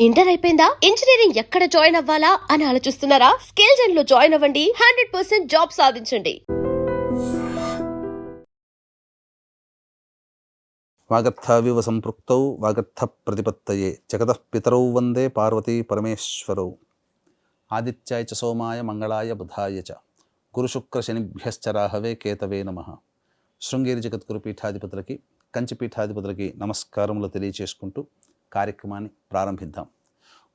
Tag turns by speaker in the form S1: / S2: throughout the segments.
S1: Inter అయిపోయిందా? Engineering ఎక్కడ join అవ్వాలా అని ఆలోచిస్తున్నారా? స్కిల్ జెన్ లో జాయిన్ అవ్వండి. 100% జాబ్ సాధించండి.
S2: వాగర్థావివ సంపృక్తౌ వాగర్థ ప్రతిపత్తయే జగతః పితరౌ వందే పార్వతీ పరమేశ్వరౌ. ఆదిత్యాయ చ సోమాయ మంగళాయ బుధాయ చ గురుశుక్ర శనిభ్యశ్చ రాహవే కేతవే నమః. శృంగేరి జగద్గురు పీఠాధిపతులకి, కంచి పీఠాధిపతులకి నమస్కారములు తెలియచేసుకుంటూ కార్యక్రమాన్ని ప్రారంభిద్దాం.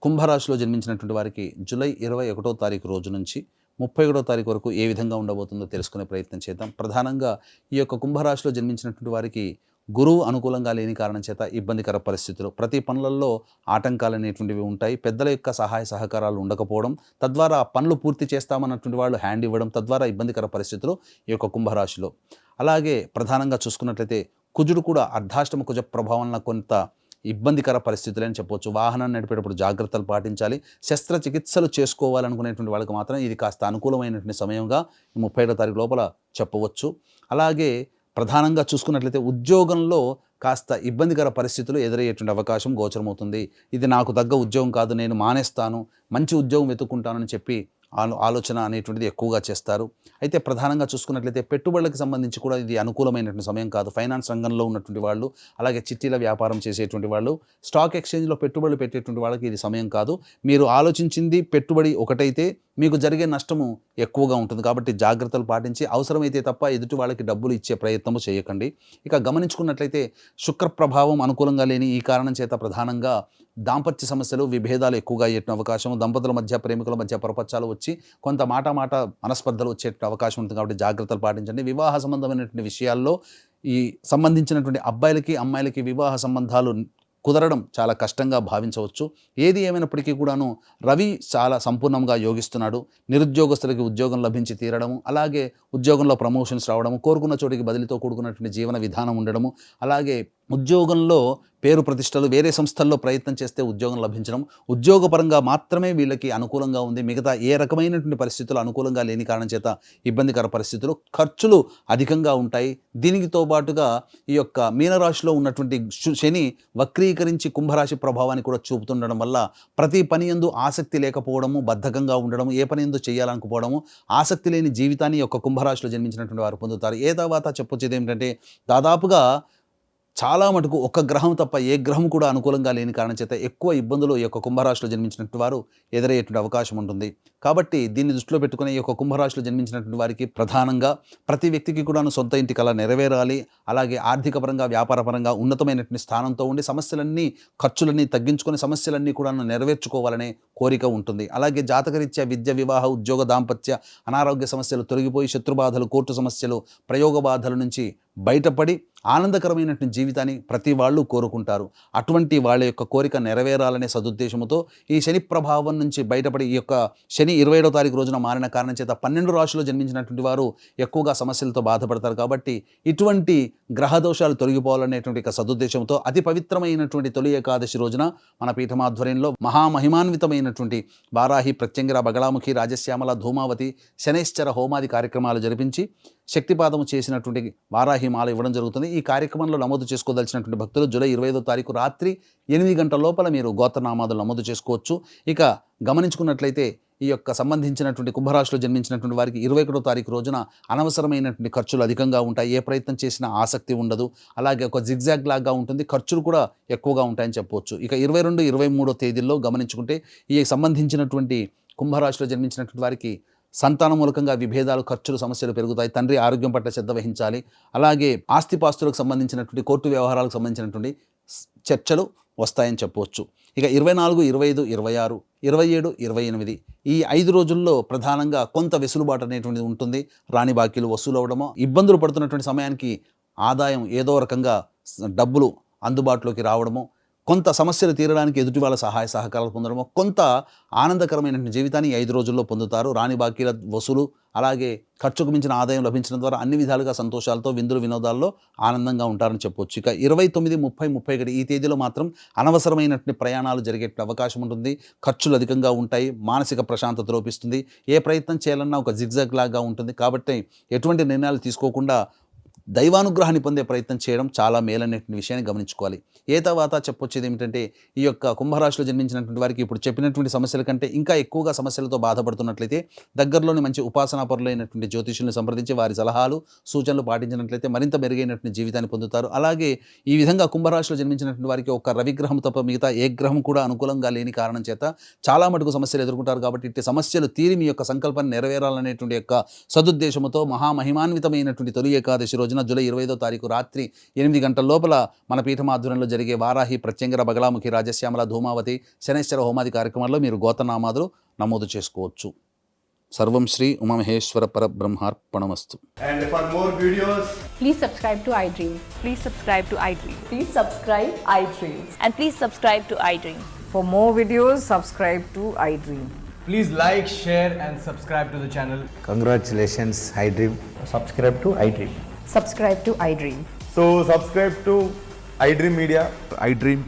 S2: కుంభరాశిలో జన్మించినటువంటి వారికి జూలై 21వ తారీఖు రోజు నుంచి 31వ తారీఖు వరకు ఏ విధంగా ఉండబోతుందో తెలుసుకునే ప్రయత్నం చేద్దాం. ప్రధానంగా ఈ యొక్క కుంభరాశిలో జన్మించినటువంటి వారికి గురువు అనుకూలంగా లేని కారణం చేత ఇబ్బందికర పరిస్థితులు, ప్రతి పనులలో ఆటంకాలు అనేటువంటివి ఉంటాయి. పెద్దల యొక్క సహాయ సహకారాలు ఉండకపోవడం, తద్వారా పనులు పూర్తి చేస్తామన్నటువంటి వాళ్ళు హ్యాండ్ ఇవ్వడం, తద్వారా ఇబ్బందికర పరిస్థితులు ఈ యొక్క కుంభరాశిలో. అలాగే ప్రధానంగా చూసుకున్నట్లయితే కుజుడు కూడా అర్ధాష్టమ కుజ ప్రభావం వలన కొంత ఇబ్బందికర పరిస్థితులు అని చెప్పవచ్చు. వాహనాన్ని నడిపేటప్పుడు జాగ్రత్తలు పాటించాలి. శస్త్రచికిత్సలు చేసుకోవాలనుకునేటువంటి వాళ్ళకి మాత్రం ఇది కాస్త అనుకూలమైనటువంటి సమయంగా 31వ తారీఖు లోపల చెప్పవచ్చు. అలాగే ప్రధానంగా చూసుకున్నట్లయితే ఉద్యోగంలో కాస్త ఇబ్బందికర పరిస్థితులు ఎదురయ్యేటువంటి అవకాశం గోచరమవుతుంది. ఇది నాకు తగ్గ ఉద్యోగం కాదు, నేను మానేస్తాను, మంచి ఉద్యోగం వెతుక్కుంటానని చెప్పి ఆలోచన అనేటువంటిది ఎక్కువగా చేస్తారు. అయితే ప్రధానంగా చూసుకున్నట్లయితే పెట్టుబడులకు సంబంధించి కూడా ఇది అనుకూలమైనటువంటి సమయం కాదు. ఫైనాన్స్ రంగంలో ఉన్నటువంటి వాళ్ళు, అలాగే చిట్టీల వ్యాపారం చేసేటువంటి వాళ్ళు, స్టాక్ ఎక్స్చేంజ్లో పెట్టుబడులు పెట్టేటువంటి వాళ్ళకి ఇది సమయం కాదు. మీరు ఆలోచించింది పెట్టుబడి ఒకటైతే మీకు జరిగే నష్టము ఎక్కువగా ఉంటుంది. కాబట్టి జాగ్రత్తలు పాటించి అవసరమైతే తప్ప ఎదుటి వాళ్ళకి డబ్బులు ఇచ్చే ప్రయత్నము చేయకండి. ఇక గమనించుకున్నట్లయితే శుక్ర ప్రభావం అనుకూలంగా లేని ఈ కారణం చేత ప్రధానంగా దాంపత్య సమస్యలు, విభేదాలు ఎక్కువగా అయ్యే అవకాశం, దంపతుల మధ్య, ప్రేమికుల మధ్య పొరపచ్చాలు వచ్చి కొంత మాట మనస్పర్ధలు వచ్చే అవకాశం ఉంటుంది. కాబట్టి జాగ్రత్తలు పాటించండి. వివాహ సంబంధమైనటువంటి విషయాల్లో ఈ సంబంధించినటువంటి అబ్బాయిలకి అమ్మాయిలకి వివాహ సంబంధాలు కుదరడం చాలా కష్టంగా భావించవచ్చు. ఏది ఏమైనప్పటికీ కూడాను రవి చాలా సంపూర్ణంగా యోగిస్తున్నాడు. నిరుద్యోగస్తులకి ఉద్యోగం లభించి తీరడము, అలాగే ఉద్యోగంలో ప్రమోషన్స్ రావడము, కోరుకున్న చోటికి బదిలీతో కూడుకున్నటువంటి జీవన విధానం ఉండడము, అలాగే ఉద్యోగంలో పేరు ప్రతిష్టలు, వేరే సంస్థల్లో ప్రయత్నం చేస్తే ఉద్యోగం లభించడం, ఉద్యోగపరంగా మాత్రమే వీళ్ళకి అనుకూలంగా ఉంది. మిగతా ఏ రకమైనటువంటి పరిస్థితులు అనుకూలంగా లేని కారణం చేత ఇబ్బందికర పరిస్థితులు, ఖర్చులు అధికంగా ఉంటాయి. దీనితో పాటుగా ఈ యొక్క మీనరాశిలో ఉన్నటువంటి శని వక్రీకరించి కుంభరాశి ప్రభావాన్ని కూడా చూపుతుండడం వల్ల ప్రతి పని యందు ఆసక్తి లేకపోవడము, బద్ధకంగా ఉండడము, ఏ పని యందు చేయాలనుకోవడము, ఆసక్తి లేని జీవితాన్ని యొక్క కుంభరాశిలో జన్మించినటువంటి వారు పొందుతారు. ఏ తర్వాత చెప్పొచ్చేది ఏమిటంటే దాదాపుగా చాలా మటుకు ఒక్క గ్రహం తప్ప ఏ గ్రహం కూడా అనుకూలంగా లేని కారణం చేత ఎక్కువ ఇబ్బందులు ఈ యొక్క కుంభరాశిలో జన్మించినటువంటి వారు ఎదురయ్యేటువంటి అవకాశం ఉంటుంది. కాబట్టి దీన్ని దృష్టిలో పెట్టుకుని ఈ యొక్క కుంభరాశిలో జన్మించినటువంటి వారికి ప్రధానంగా ప్రతి వ్యక్తికి కూడా సొంత ఇంటి కల నెరవేరాలి. అలాగే ఆర్థిక పరంగా, వ్యాపారపరంగా ఉన్నతమైనటువంటి స్థానంతో ఉండి సమస్యలన్నీ, ఖర్చులన్నీ తగ్గించుకొని సమస్యలన్నీ కూడా నెరవేర్చుకోవాలనే కోరిక ఉంటుంది. అలాగే జాతకరీత్యా విద్య, వివాహ, ఉద్యోగ, దాంపత్య, అనారోగ్య సమస్యలు తొలగిపోయి శత్రుబాధలు, కోర్టు సమస్యలు, ప్రయోగ బాధల నుంచి బయటపడి ఆనందకరమైనటువంటి జీవితాన్ని ప్రతి వాళ్ళు కోరుకుంటారు. అటువంటి వాళ్ళ యొక్క కోరిక నెరవేరాలనే సదుద్దేశంతో ఈ శని ప్రభావం నుంచి బయటపడి ఈ యొక్క శని 27వ తారీఖు రోజున మారిన కారణం చేత 12 రాశుల్లో జన్మించినటువంటి వారు ఎక్కువగా సమస్యలతో బాధపడతారు. కాబట్టి ఇటువంటి గ్రహ దోషాలు తొలగిపోవాలనేటువంటి సదుద్దేశంతో అతి పవిత్రమైనటువంటి తొలి ఏకాదశి రోజున మన పీఠమాధ్వర్యంలో మహామహిమాన్వితమైనటువంటి వారాహి, ప్రత్యంగిర, బగళాముఖి, రాజశ్యామల, ధూమావతి, శనైశ్చర హోమాది కార్యక్రమాలు జరిపించి శక్తిపాదము చేసినటువంటి వారాహి మాల ఇవ్వడం జరుగుతుంది. ఈ కార్యక్రమంలో నమోదు చేసుకోదలిచినటువంటి భక్తులు జూలై 25వ తారీఖు రాత్రి 8 గంటల లోపల మీరు గోత్రనామాదులు నమోదు చేసుకోవచ్చు. ఇక గమనించుకున్నట్లయితే ఈ యొక్క సంబంధించినటువంటి కుంభరాశిలో జన్మించినటువంటి వారికి 21వ తారీఖు రోజున అనవసరమైనటువంటి ఖర్చులు అధికంగా ఉంటాయి. ఏ ప్రయత్నం చేసినా ఆసక్తి ఉండదు. అలాగే ఒక జిగ్జాగ్ లాగా ఉంటుంది. ఖర్చులు కూడా ఎక్కువగా ఉంటాయని చెప్పవచ్చు. ఇక 22, 23వ తేదీల్లో గమనించుకుంటే ఈ సంబంధించినటువంటి కుంభరాశిలో జన్మించినటువంటి వారికి సంతానం మూలకంగా విభేదాలు, ఖర్చులు, సమస్యలు పెరుగుతాయి. తండ్రి ఆరోగ్యం పట్ల శ్రద్ధ వహించాలి. అలాగే ఆస్తిపాస్తులకు సంబంధించినటువంటి, కోర్టు వ్యవహారాలకు సంబంధించినటువంటి చర్చలు వస్తాయని చెప్పవచ్చు. ఇక 24, 25, 26, 27, 28 ఈ 5 రోజుల్లో ప్రధానంగా కొంత వెసులుబాటు అనేటువంటిది ఉంటుంది. రాని బాకీలు వసూలు అవ్వడమో, ఇబ్బందులు పడుతున్నటువంటి సమయానికి ఆదాయం ఏదో రకంగా డబ్బులు అందుబాటులోకి రావడము, కొంత సమస్యలు తీరడానికి ఎదుటి వాళ్ళ సహాయ సహకారాలు పొందడము, కొంత ఆనందకరమైనటువంటి జీవితాన్ని 5 రోజుల్లో పొందుతారు. రాని బాకీల వసూలు, అలాగే ఖర్చుకు మించిన ఆదాయం లభించడం ద్వారా అన్ని విధాలుగా సంతోషాలతో, విందులు వినోదాల్లో ఆనందంగా ఉంటారని చెప్పొచ్చు. ఇక 29, 30, 31 ఈ తేదీలో మాత్రం అనవసరమైనటువంటి ప్రయాణాలు జరిగే అవకాశం ఉంటుంది. ఖర్చులు అధికంగా ఉంటాయి. మానసిక ప్రశాంతత లోపిస్తుంది. ఏ ప్రయత్నం చేయాలన్నా ఒక జిగ్జాగ్ లాగా ఉంటుంది. కాబట్టి ఎటువంటి నిర్ణయాలు తీసుకోకుండా దైవానుగ్రహాన్ని పొందే ప్రయత్నం చేయడం చాలా మేలనేటువంటి విషయాన్ని గమనించుకోవాలి. ఏ తర్వాత చెప్పొచ్చేది ఏమిటంటే, ఈ యొక్క కుంభరాశిలో జన్మించినటువంటి వారికి ఇప్పుడు చెప్పినటువంటి సమస్యల కంటే ఇంకా ఎక్కువగా సమస్యలతో బాధపడుతున్నట్లయితే దగ్గరలోని మంచి ఉపాసనా పరులైనటువంటి జ్యోతిషుల్ని సంప్రదించి వారి సలహాలు సూచనలు పాటించినట్లయితే మరింత మెరుగైనటువంటి జీవితాన్ని పొందుతారు. అలాగే ఈ విధంగా కుంభరాశిలో జన్మించినటువంటి వారికి ఒక రవిగ్రహం తప్ప మిగతా ఏ గ్రహం కూడా అనుకూలంగా లేని కారణం చేత చాలా మటుకు సమస్యలు ఎదుర్కొంటారు. కాబట్టి ఇట్టి సమస్యలు తీరి మీ యొక్క సంకల్పాన్ని నెరవేరాలనేటువంటి యొక్క సదుద్దేశంతో మహామహిమాన్వితమైనటువంటి తొలి ఏకాదశి రోజున జూలై 25వ తారీఖు రాత్రి 8 గంటల లోపల మన పీఠం ఆధ్వర్యంలో జరిగే వారాహి, ప్రత్యంగర, బగలాముఖి, రాజశ్యామల, ధూమావతి, శనైశ్వర హోమాది కార్యక్రమాల్లో మీరు గోతనామాదులు నమోదు చేసుకోవచ్చు. సర్వం శ్రీ ఉమామహేశ్వర పరబ్రహ్మార్పణమస్తు.
S3: And for more videos,
S4: Please subscribe to iDream.
S5: Please subscribe to iDream.
S4: Please subscribe iDream.
S5: And please subscribe to iDream.
S6: For more videos, subscribe to iDream.
S3: please like, share and subscribe to the channel.
S7: Congratulations, iDream.
S8: subscribe to iDream.
S6: Subscribe to iDream.
S3: So subscribe to iDream Media.
S9: iDream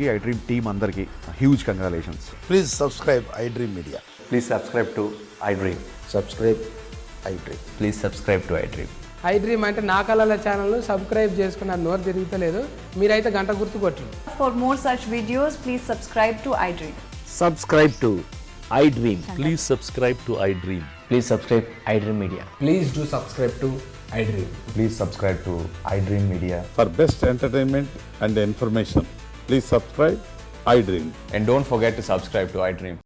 S9: team అందరికి huge congratulations.
S7: Please subscribe iDream Media.
S8: Please subscribe to iDream.
S7: Subscribe iDream.
S8: Please subscribe to iDream.
S10: iDream అంటే నా కళల ఛానల్ను subscribe చేసుకున్న నోరు తిరుగుతలేదు, మీరైతే గంట గుర్తు కొట్టండి.
S4: For more such videos, please subscribe to iDream.
S8: Subscribe to iDream.
S11: Please subscribe to iDream.
S8: Please subscribe iDream Media.
S3: Please do subscribe to iDream.
S8: Please subscribe to iDream Media.
S9: For best entertainment and information, please subscribe iDream.
S8: And don't forget to subscribe to iDream.